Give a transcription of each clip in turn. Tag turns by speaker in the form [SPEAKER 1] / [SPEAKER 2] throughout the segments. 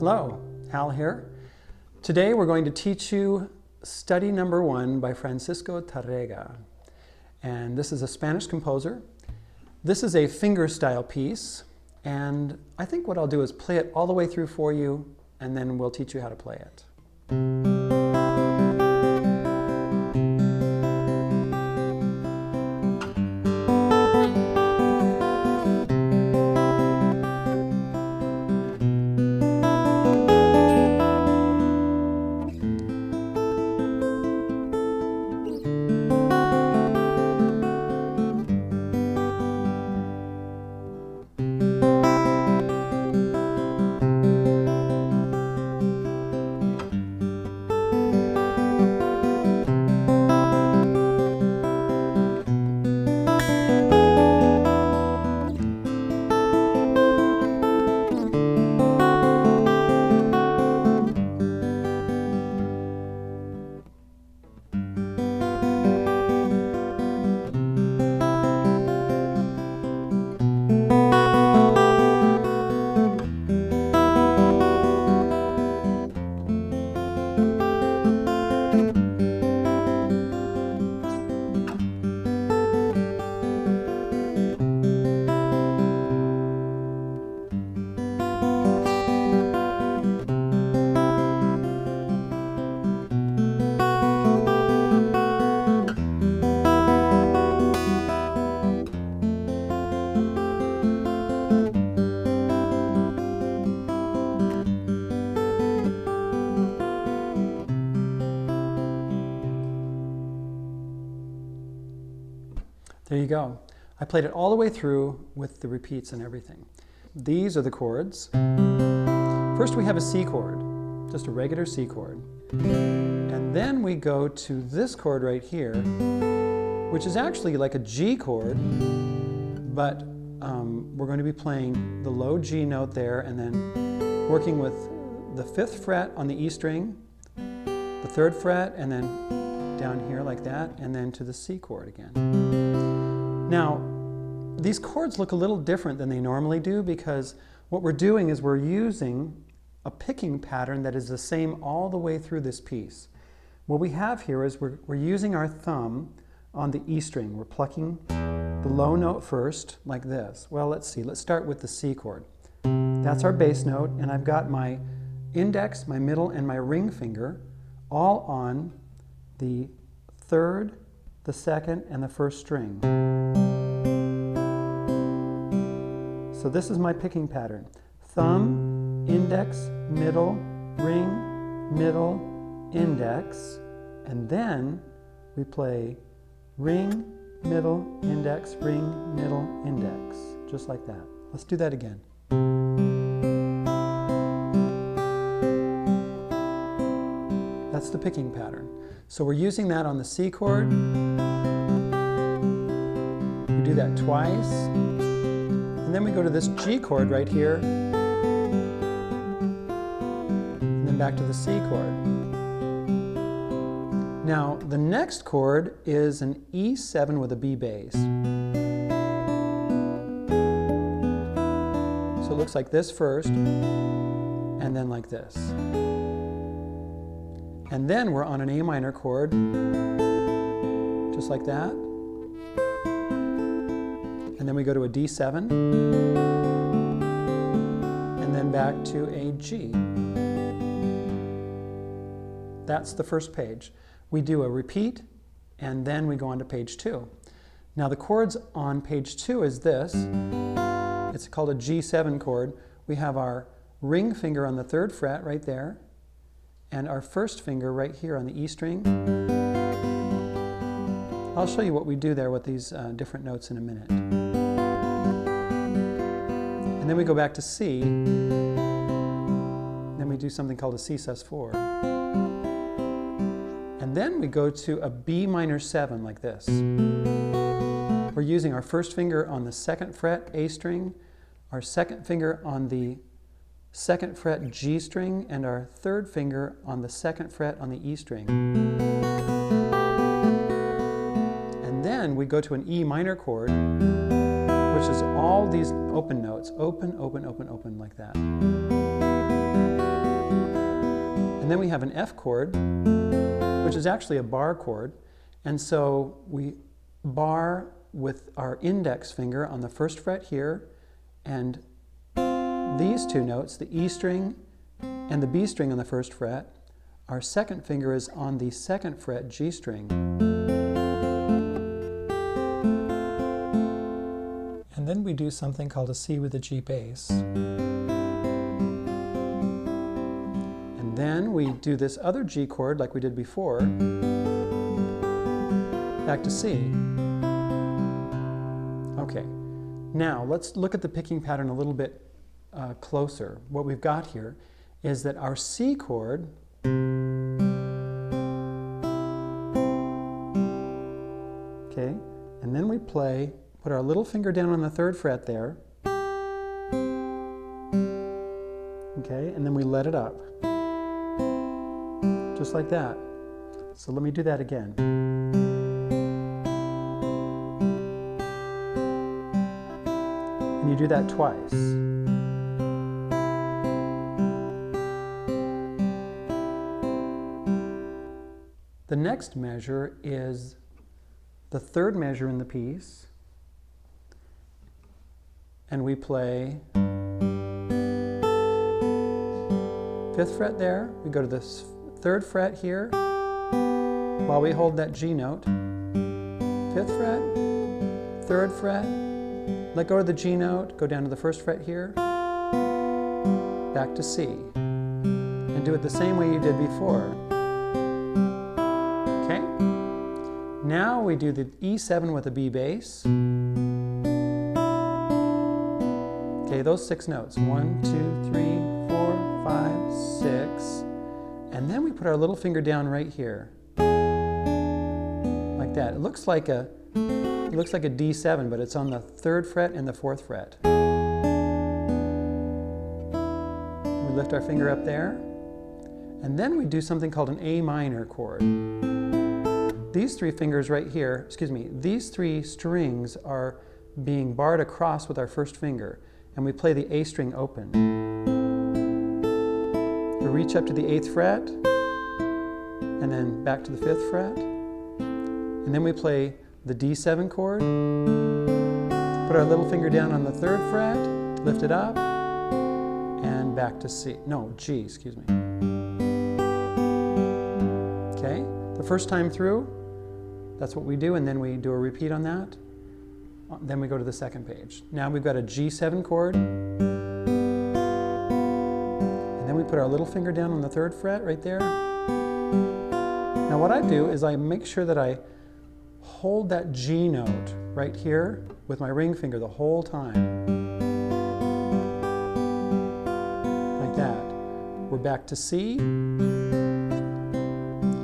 [SPEAKER 1] Hello, Hal here. Today we're going to teach you Study Number 1 by Francisco Tarrega. And this is a Spanish composer. This is a fingerstyle piece, and I think what I'll do is play it all the way through for you, and then we'll teach you how to play it. There you go. I played it all the way through with the repeats and everything. These are the chords. First we have a C chord, just a regular C chord. And then we go to this chord right here, which is actually like a G chord, but we're going to be playing the low G note there and then working with the 5th fret on the E string, the 3rd fret, and then down here like that, and then to the C chord again. Now, these chords look a little different than they normally do because what we're doing is we're using a picking pattern that is the same all the way through this piece. What we have here is we're using our thumb on the E string. We're plucking the low note first, like this. Well, let's see. Let's start with the C chord. That's our bass note, and I've got my index, my middle, and my ring finger all on the 3rd, the 2nd, and the 1st string. So this is my picking pattern. Thumb, index, middle, ring, middle, index, and then we play ring, middle, index, ring, middle, index, just like that. Let's do that again. That's the picking pattern. So we're using that on the C chord. We do that twice. And then we go to this G chord right here. And then back to the C chord. Now, the next chord is an E7 with a B bass. So it looks like this first, and then like this. And then we're on an A minor chord, just like that. And then we go to a D7, and then back to a G. That's the first page. We do a repeat, and then we go on to page 2. Now the chords on page 2 is this. It's called a G7 chord. We have our ring finger on the 3rd fret right there, and our 1st finger right here on the E string. I'll show you what we do there with these different notes in a minute. And then we go back to C. Then we do something called a C sus4. And then we go to a B minor 7 like this. We're using our 1st finger on the 2nd fret A string, our 2nd finger on the 2nd fret G string, and our 3rd finger on the 2nd fret on the E string. And then we go to an E minor chord, which is all these open notes. Open, open, open, open, like that. And then we have an F chord, which is actually a bar chord. And so we bar with our index finger on the first fret here, and these two notes, the E string and the B string on the first fret, our second finger is on the second fret G string. And then we do something called a C with a G bass. And then we do this other G chord like we did before, back to C. Okay, now let's look at the picking pattern a little bit closer. What we've got here is that our C chord okay, and then we play, put our little finger down on the third fret there, okay, and then we let it up, just like that. So let me do that again. And you do that twice. The next measure is the third measure in the piece, and we play 5th fret there, we go to the 3rd fret here, while we hold that G note, 5th fret, 3rd fret, let go of the G note, go down to the 1st fret here, back to C, and do it the same way you did before. Okay? Now we do the E7 with a B bass. Okay, those 6 notes. 1, 2, 3, 4, 5, 6. And then we put our little finger down right here. Like that. It looks like a D7, but it's on the 3rd fret and the 4th fret. We lift our finger up there. And then we do something called an A minor chord. These 3 fingers right here, these 3 strings are being barred across with our first finger, and we play the A string open. We reach up to the 8th fret, and then back to the 5th fret, and then we play the D7 chord, put our little finger down on the 3rd fret, lift it up, and back to G, Okay, the first time through, that's what we do, and then we do a repeat on that. Then we go to the second page. Now we've got a G7 chord, and then we put our little finger down on the 3rd fret right there. Now what I do is I make sure that I hold that G note right here with my ring finger the whole time. Like that. We're back to C.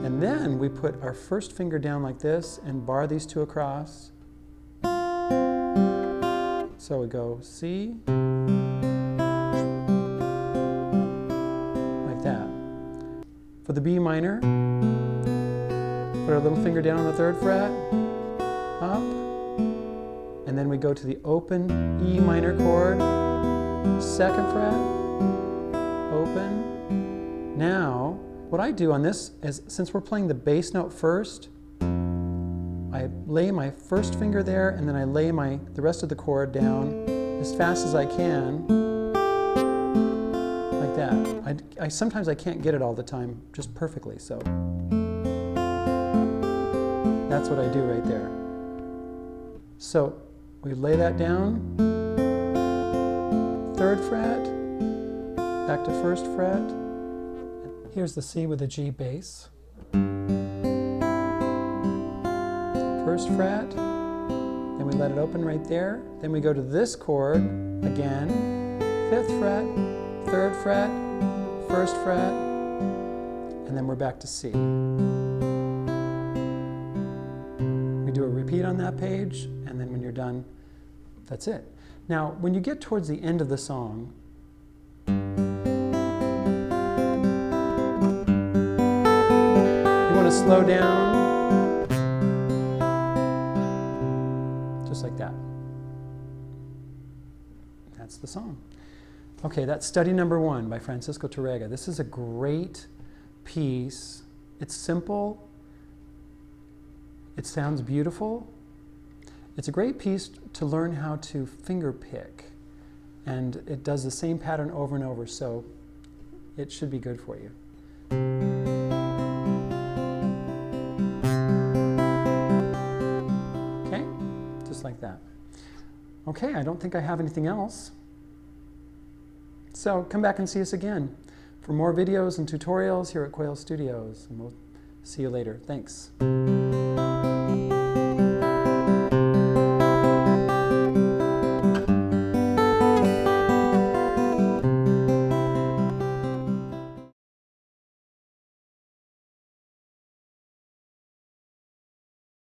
[SPEAKER 1] And then we put our first finger down like this and bar these 2 across. So we go C, like that. For the B minor, put our little finger down on the 3rd fret, up, and then we go to the open E minor chord, 2nd fret, open. Now, what I do on this is, since we're playing the bass note first, I lay my first finger there, and then I lay the rest of the chord down as fast as I can, like that. Sometimes I can't get it all the time just perfectly, so that's what I do right there. So we lay that down, 3rd fret, back to 1st fret. Here's the C with a G bass. 1st fret, then we let it open right there. Then we go to this chord again, 5th fret, 3rd fret, 1st fret, and then we're back to C. We do a repeat on that page, and then when you're done, that's it. Now, when you get towards the end of the song, you want to slow down, just like that. That's the song. Okay, that's study number 1 by Francisco Tarrega. This is a great piece. It's simple. It sounds beautiful. It's a great piece to learn how to finger pick. And it does the same pattern over and over, so it should be good for you. Okay, just like that. Okay, I don't think I have anything else. So come back and see us again for more videos and tutorials here at Quail Studios, and we'll see you later. Thanks.